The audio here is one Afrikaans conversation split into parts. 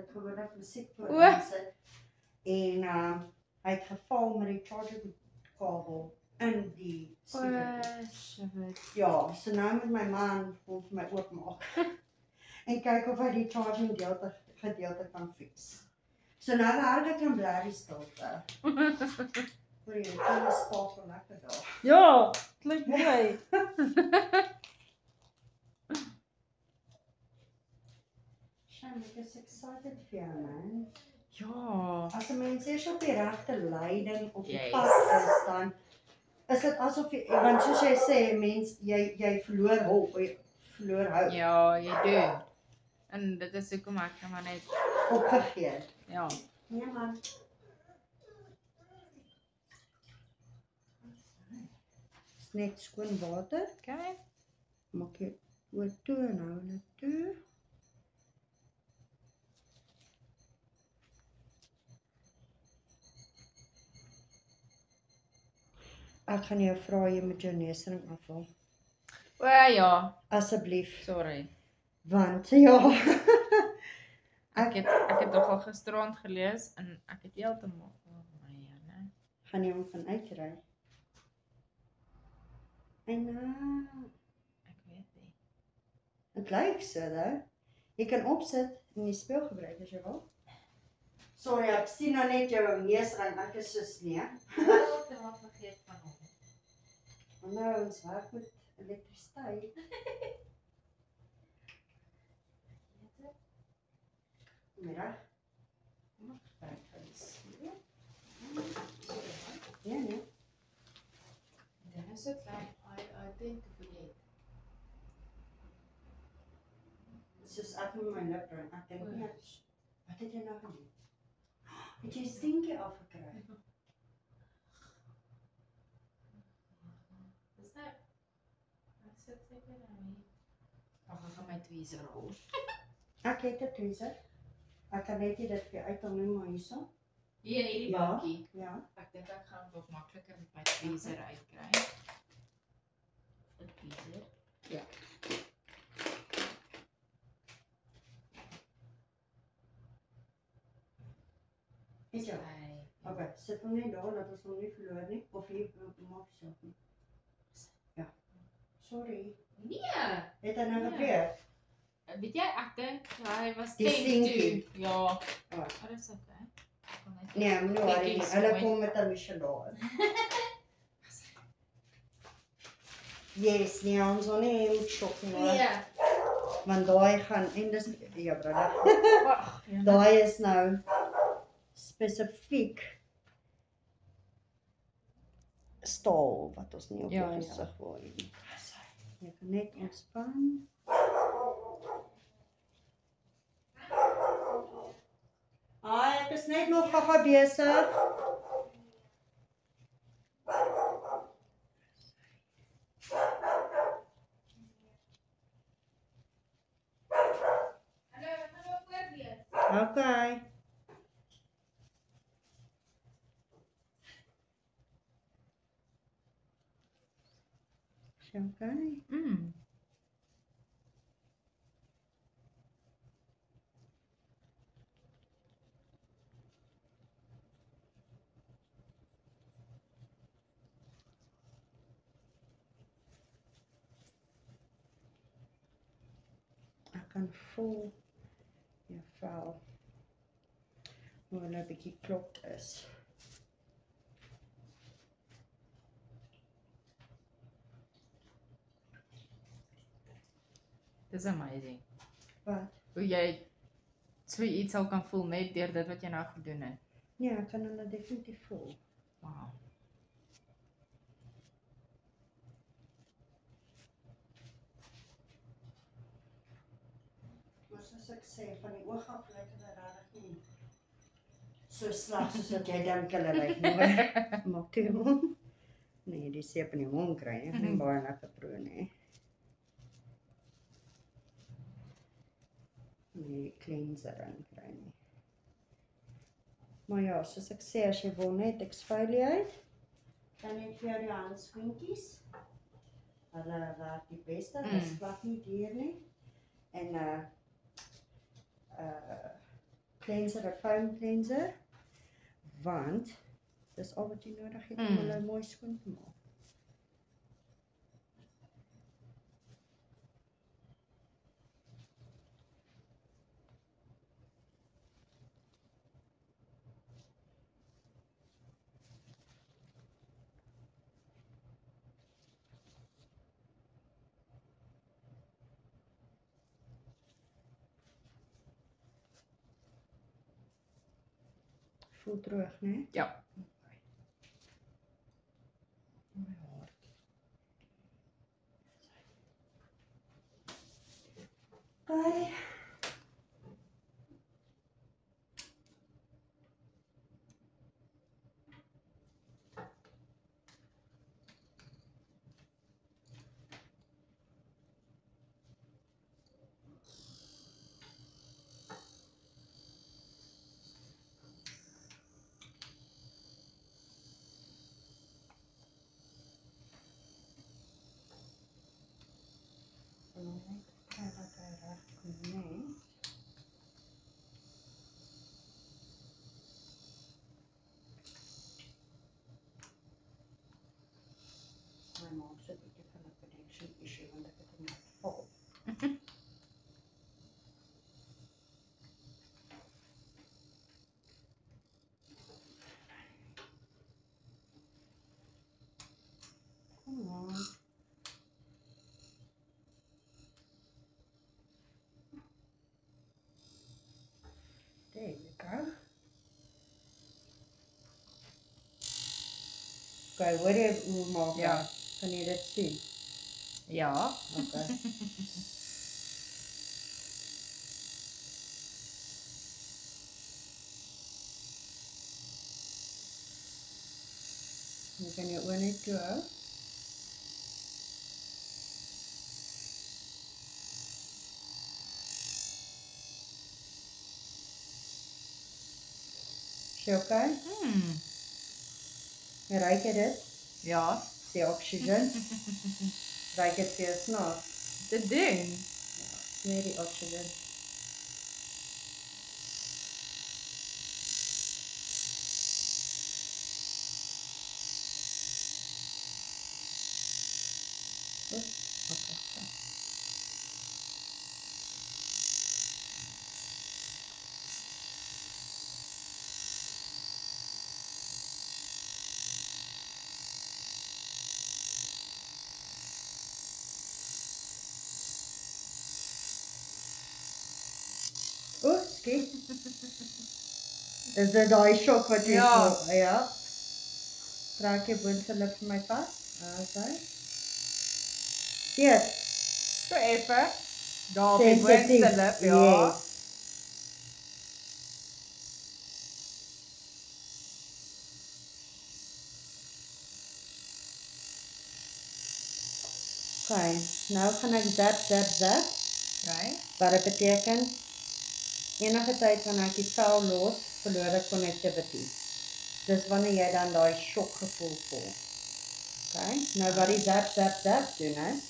ek gewoonlik musiek voor aansit. En hy het geval met die charger kabel in die speaker. Ja, so nou moet my man hom vir my oopmaak. En kyk of hy die charging gedeelte kan fix. So nou werk ek in blerrie stilte. Hoor jy, die kinders spakel lekker daar. Ja, klink mooi. Shame, ek is excited vir jou, man. Ja. As 'n mens eers op die regte leiding op die pad is, dan is dit asof jy, want soos jy sê, mens, jy verloor hulp, jy verloor hoop. Ja, jy doen. En dit is hoekom ek maar net Opgegee. ja. Nee man. Is net skoon water. Okay. Maak jy oor toe en hou hulle toe. Ek gaan jou vra jy moet jou neusring afhaal. O ja, Asseblief. sorry. Want ja. Ek het nog al gisterand gelees en ek het heeltemal nee. Gaan jy hom van uitry? En Ek weet nie. het lyk so though. Jy kan opsit en die speel gebruik as jy wil. Sorry, ek sien nou net jou neusring, ek is soos nee. Wat vergeet van hom. Maar nou ons werk met elektrisiteit. Middag. Mag gebruik van die speel. Ja, nee. Dan is dit like I tend to forget. Soos ek met my lip ring, ek dink nie, wat het jy nou gedoen? Het jy stinkie afgekry? Dis nou. Ek sit seker nou hier. Ag, ek gaan my tweezer rol. Ek het 'n tweezer. Ek kan net nie dit vir jou uithaal nie, maar hierso. Hier in hierdie Ja. bakkie. Ja. Ek dink ek gaan dit makliker met my tweezer uitkry. 'n Tweezer. Ja. Is jy? Okay, sit hom net daar, dat ons hom nie verloor nie. Of hier, maak self nie. Ja. Sorry. Nee. Het hy nou Ja. gebeur? Weet jy, ek dink hy was Die 10 stinkie. toe. Ja. Oh. Maar dit is okay. Ek kan net Nee, moenie worry nie. bietjies Hulle gooi. kom met 'n Michelin. Yes, nee, ons wil nie moet shop nie. Hoor. Nee. Want daai gaan, en dis, ja brother, Wag. daai is nou spesifiek staal wat ons nie op Ja, jou ja. gesig wil hê nie. Jy kan net ontspan. Ek is net nog gaga besig. Okay. Is jy okay? Ek kan voel jou vel hoe hulle 'n bietjie klopt is. Dis amazing. Wat? Hoe jy so iets al kan voel net deur dit wat jy nou gedoen het. Nee, ek kan hulle definitief voel. Wow. Maar soos ek sê, van die oog af lyk hulle regtig nie so sleg soos wat jy dink hulle lyk nie. Maak toe jou mond. Nee, die seep in die mond kry, ek nie baie lekker proe nie. Nee, die cleanser in kry nie. Maar ja, soos ek sê, as jy wil net exfoliate, dan het vir jou die handskoentjies. Hulle werk die beste, dit is glad nie duur nie. En cleanser, 'n foam cleanser, want dis al wat jy nodig het om hulle mooi skoon te maak. Voel droog, né? Ja. My hart. Okay. Kyk dat hy reg kom net. My ma sê ek het 'n connection issue want ek het hom net vol. Come on. There we go. Okay, hoor jy hoe maak Ja. hy? Kan jy dit sien? Ja. Okay. Jy kan jou oë net toe hou. Is jy okay? Ruik jy dit? Ja. Die oxygen? Ruik dit vir jou snaaks? Te doen. Nee, die oxygen. Okay. Skiet. Is dit daai shock wat jy voel? Ja. Trek jy boonste lip vir my vas. Okay. Yes. So effe. Daar op die boonste lip, ja. Yes. Okay, nou gaan ek zap. Okay. Wat dit beteken, enige tyd wanneer ek die vel los, verloor ek connectivity. Dis wanneer jy dan daai shock gevoel voel. Okay, nou wat die zap doen,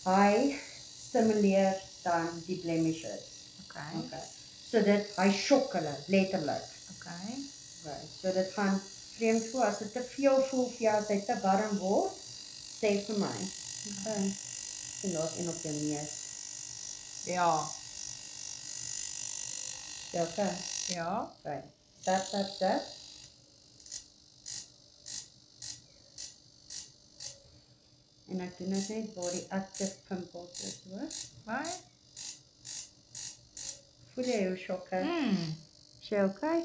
hy stimuleer dan die blemishes. Okay. So hy shock hulle, letterlik. Okay. So dit gaan vreemd voel, as dit te veel voel vir jou, as hy te warm word, sê vir my. Okay. En daar's een op jou neus. Ja. Ja, okay. Ja. Okay. Zap. En ek doen dit net waar die active pimples is, hoor. Waar? Voel jy hoe shock is? Is jy okay?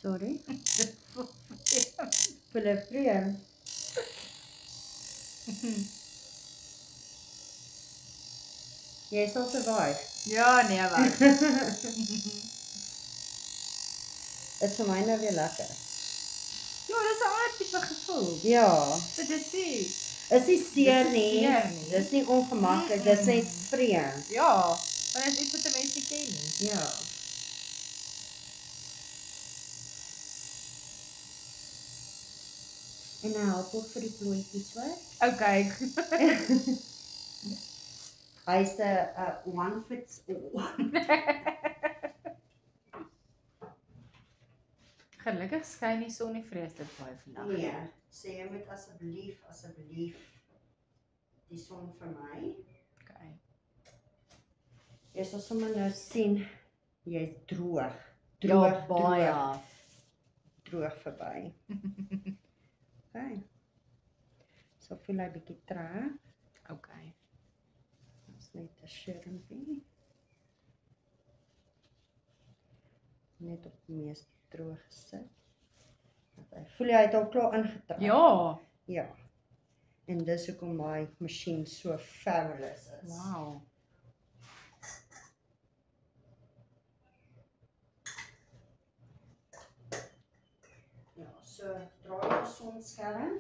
Sorry? Voel jy vreemd? Jy sal survive. Ja, nee, wat. Dit is vir my nou weer lekker. Ja, dit is 'n ander tipe gevoel. Ja. Dit is nie. Is nie seer Dit is nie. seer nie. Dis nie ongemaklik, dis net vreemd. Ja, want dit is iets wat 'n mens nie ken nie. Ja. En hy help ook vir die plooitjies, hoor. Okay. Hy's 'n one fits all. Gelukkig skyn die son nie vreeslik baie vandag. Nee, sê jy moet asseblief die son vir my. Okay. Jy sal sommer nou sien, jy's droog. Ja, baie. Droog verby. Okay. So voel hy bietjie trek. Okay. Ons net 'n schermpie. Net op die mees droog gesit. Voel jy hy het al klaar ingetrek? Ja. Ja. En dis hoekom my masjien so fabulous is. Wow. Ja, so draai jou sonskerm.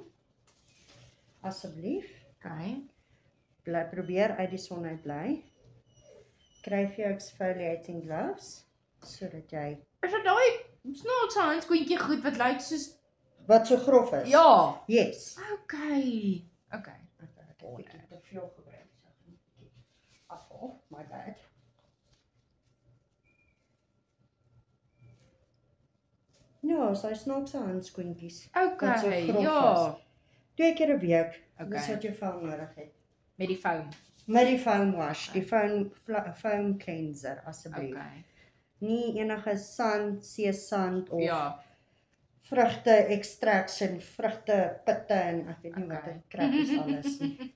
Asseblief. Okay. Bly probeer uit die son uit bly. Kry vir jou exfoliating gloves sodat jy Is dit daai snaakse handskoentjie goed wat lyk soos wat so grof is? Ja. Yes. Okay. Okay, ek het 'n bietjie te veel gebruik. So ek moet 'n bietjie afhaal, my bad. Ja, so snaakse handskoentjies. Okay. Wat so grof Ja. is. 2 keer 'n week. Okay. Dis wat jou vel nodig het. Met die foam. Met die foam wash, die foam cleanser asseblief. Okay. Nie enige sand, seesand of Ja. vrugte extraction, vrugte pitte en ek weet nie wat Okay. dit krap is alles nie.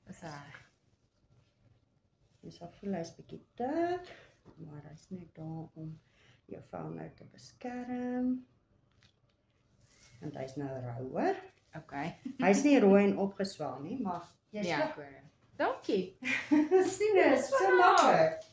Dis reg. Jy sal voel hy's bietjie dik, maar hy's net daar om jou vel nou te beskerm. Want hy's nou rou, hoor. Okay. Hy's nie rooi en opgeswel nie, maar jy's Ja, reg. ek hoor. Dankie. Sien, dit is so maklik.